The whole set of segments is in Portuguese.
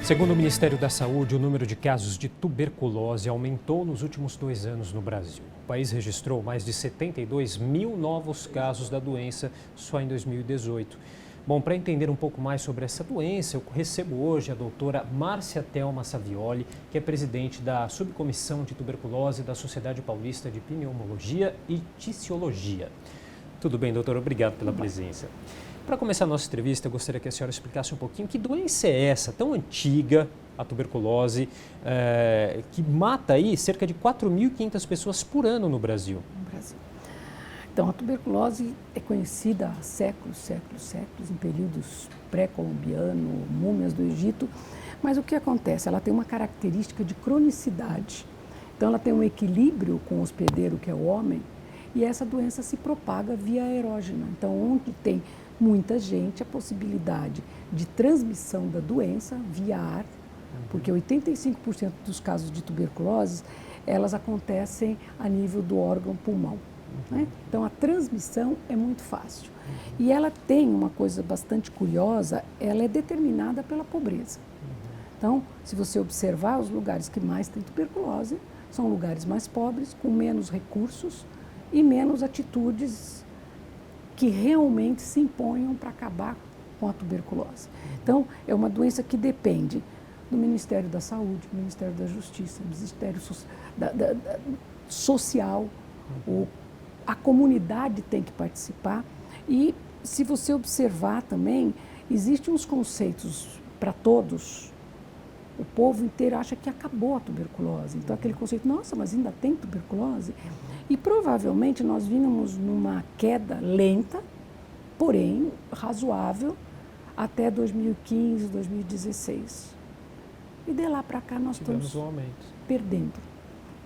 Segundo o Ministério da Saúde, o número de casos de tuberculose aumentou nos últimos 2 anos no Brasil. O país registrou mais de 72 mil novos casos da doença só em 2018. Bom, para entender um pouco mais sobre essa doença, eu recebo hoje a doutora Márcia Thelma Savioli, que é presidente da Subcomissão de Tuberculose da Sociedade Paulista de Pneumologia e Ticiologia. Tudo bem, doutora? Obrigado pela presença. Para começar a nossa entrevista, eu gostaria que a senhora explicasse um pouquinho que doença é essa, tão antiga, a tuberculose, que mata aí cerca de 4.500 pessoas por ano no Brasil. Então, a tuberculose é conhecida há séculos, em períodos pré-colombiano, múmias do Egito, mas o que acontece? Ela tem uma característica de cronicidade. Então, ela tem um equilíbrio com o hospedeiro, que é o homem, e essa doença se propaga via aerógena. Então, onde tem muita gente, a possibilidade de transmissão da doença via ar, porque 85% dos casos de tuberculose, elas acontecem a nível do órgão pulmão. Né? Então, a transmissão é muito fácil. E ela tem uma coisa bastante curiosa, ela é determinada pela pobreza. Então, se você observar, os lugares que mais têm tuberculose são lugares mais pobres, com menos recursos e menos atitudes que realmente se imponham para acabar com a tuberculose. Então, é uma doença que depende do Ministério da Saúde, do Ministério da Justiça, do Ministério Social, a comunidade tem que participar. E, se você observar também, existem uns conceitos para todos. O povo inteiro acha que acabou a tuberculose. Então, aquele conceito, nossa, mas ainda tem tuberculose? E provavelmente nós vínhamos numa queda lenta, porém razoável, até 2015, 2016. E de lá para cá nós estamos perdendo.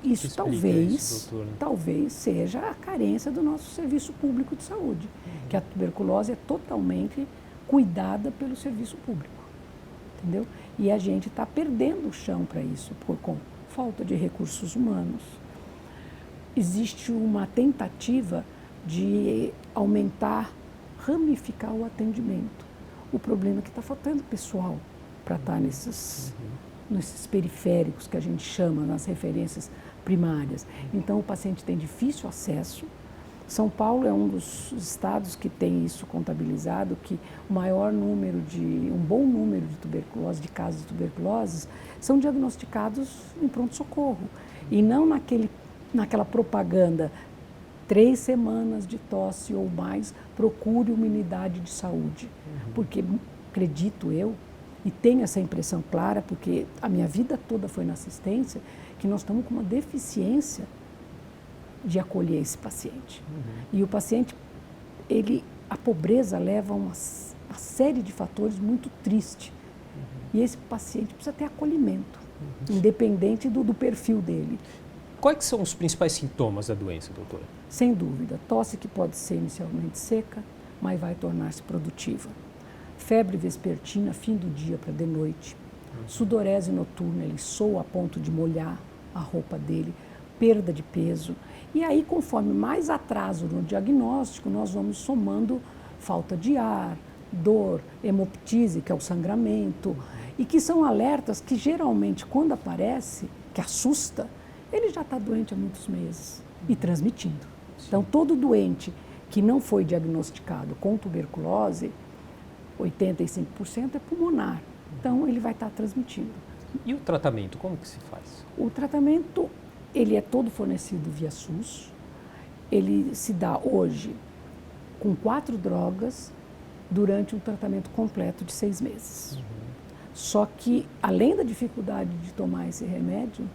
Isso talvez seja a carência do nosso serviço público de saúde, que a tuberculose é totalmente cuidada pelo serviço público, entendeu? E a gente está perdendo o chão para isso, com falta de recursos humanos. Existe uma tentativa de aumentar, ramificar o atendimento. O problema é que está faltando pessoal para estar nesses periféricos que a gente chama, nas referências primárias. Então, o paciente tem difícil acesso. São Paulo é um dos estados que tem isso contabilizado, que um bom número de tuberculose, de casos de tuberculose, são diagnosticados em pronto-socorro. E não naquela propaganda, 3 semanas de tosse ou mais, procure uma unidade de saúde. Porque, acredito eu, e tenho essa impressão clara, porque a minha vida toda foi na assistência, que nós estamos com uma deficiência de acolher esse paciente. E o paciente, a pobreza leva a uma série de fatores muito tristes. E esse paciente precisa ter acolhimento, independente do perfil dele. Quais são os principais sintomas da doença, doutora? Sem dúvida, tosse que pode ser inicialmente seca, mas vai tornar-se produtiva. Febre vespertina, fim do dia para de noite. Sudorese noturna, ele soa a ponto de molhar a roupa dele. Perda de peso. E aí, conforme mais atraso no diagnóstico, nós vamos somando falta de ar, dor, hemoptise, que é o sangramento, e que são alertas que geralmente, quando aparece, que assusta, ele já está doente há muitos meses e transmitindo. Então, todo doente que não foi diagnosticado com tuberculose, 85% é pulmonar. Então, ele vai estar transmitindo. E o tratamento, como que se faz? O tratamento, ele é todo fornecido via SUS. Ele se dá hoje com 4 drogas durante um tratamento completo de 6 meses. Só que, além da dificuldade de tomar esse remédio,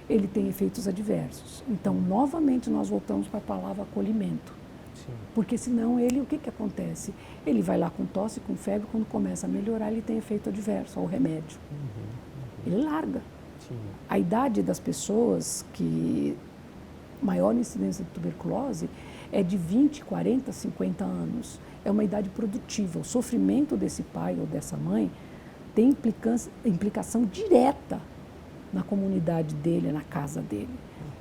ele tem efeitos adversos. Então, novamente, nós voltamos para a palavra acolhimento. Porque senão o que acontece? Ele vai lá com tosse, com febre, quando começa a melhorar, ele tem efeito adverso ao remédio. Ele larga. A idade das pessoas que maior incidência de tuberculose é de 20, 40, 50 anos. É uma idade produtiva. O sofrimento desse pai ou dessa mãe tem implicação direta na comunidade dele, na casa dele.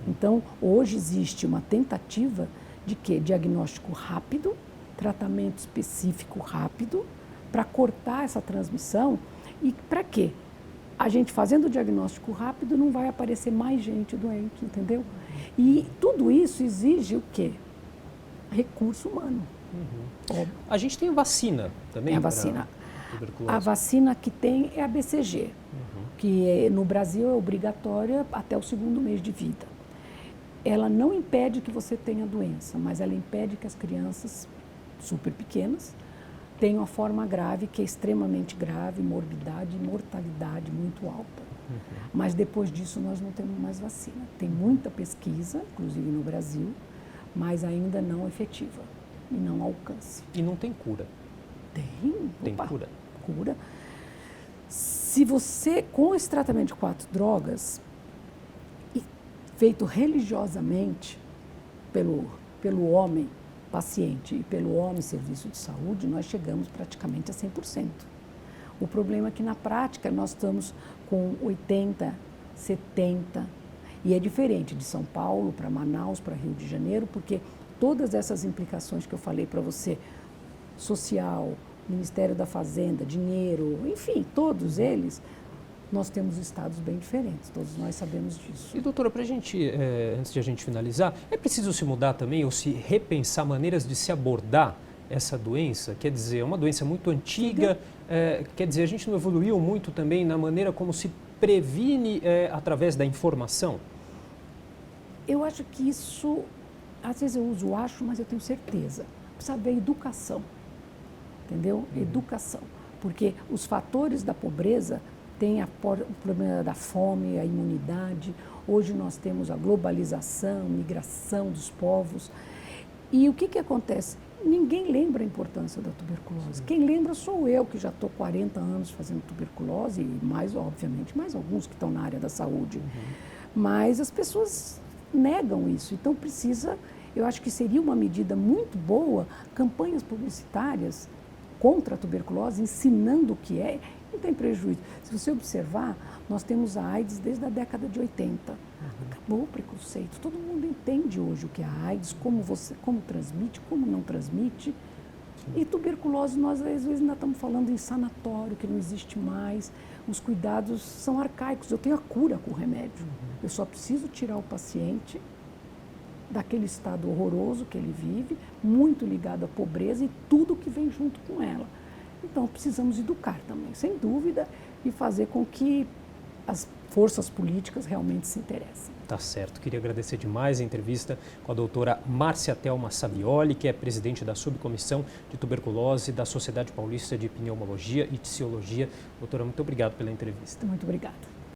Então, hoje existe uma tentativa de quê? Diagnóstico rápido, tratamento específico rápido, para cortar essa transmissão. E para quê? a gente fazendo o diagnóstico rápido não vai aparecer mais gente doente, entendeu? E tudo isso exige o quê? Recurso humano. Uhum. A gente tem vacina também? É a vacina. Tuberculose. A vacina que tem é a BCG, que no Brasil é obrigatória até o 2º mês de vida. Ela não impede que você tenha a doença, mas ela impede que as crianças super pequenas tenham a forma grave, que é extremamente grave, morbidade e mortalidade muito alta. Mas depois disso nós não temos mais vacina. Tem muita pesquisa, inclusive no Brasil, mas ainda não efetiva e não alcance. E não tem cura? Tem Opa, cura? Cura. Se você, com esse tratamento de 4 drogas, e feito religiosamente pelo homem paciente e pelo homem serviço de saúde, nós chegamos praticamente a 100%. O problema é que na prática nós estamos com 80%, 70%, e é diferente de São Paulo para Manaus, para Rio de Janeiro, porque todas essas implicações que eu falei para você, social, Ministério da Fazenda, dinheiro, enfim, todos eles, nós temos estados bem diferentes, todos nós sabemos disso. E doutora, para a gente, antes de a gente finalizar, é preciso se mudar também ou se repensar maneiras de se abordar essa doença? Quer dizer, é uma doença muito antiga, quer dizer, a gente não evoluiu muito também na maneira como se previne através da informação? Eu acho que isso, às vezes eu uso acho, mas eu tenho certeza. Precisa haver educação, entendeu? Educação, porque os fatores da pobreza têm o problema da fome, a imunidade. Hoje nós temos a globalização, migração dos povos. E o que acontece? Ninguém lembra a importância da tuberculose. Quem lembra sou eu, que já estou 40 anos fazendo tuberculose, e mais, obviamente, mais alguns que estão na área da saúde. Mas as pessoas negam isso. Então precisa, eu acho que seria uma medida muito boa, campanhas publicitárias contra a tuberculose, ensinando o que é, não tem prejuízo. Se você observar, nós temos a AIDS desde a década de 80. Acabou o preconceito. Todo mundo entende hoje o que é a AIDS, como transmite, como não transmite. E tuberculose, nós às vezes ainda estamos falando em sanatório, que não existe mais. Os cuidados são arcaicos. Eu tenho a cura com o remédio. Eu só preciso tirar o paciente daquele estado horroroso que ele vive, muito ligado à pobreza e tudo que vem junto com ela. Então, precisamos educar também, sem dúvida, e fazer com que as forças políticas realmente se interessem. Tá certo. Queria agradecer demais a entrevista com a doutora Márcia Thelma Savioli, que é presidente da Subcomissão de Tuberculose da Sociedade Paulista de Pneumologia e Tisiologia. Doutora, muito obrigado pela entrevista. Muito obrigada.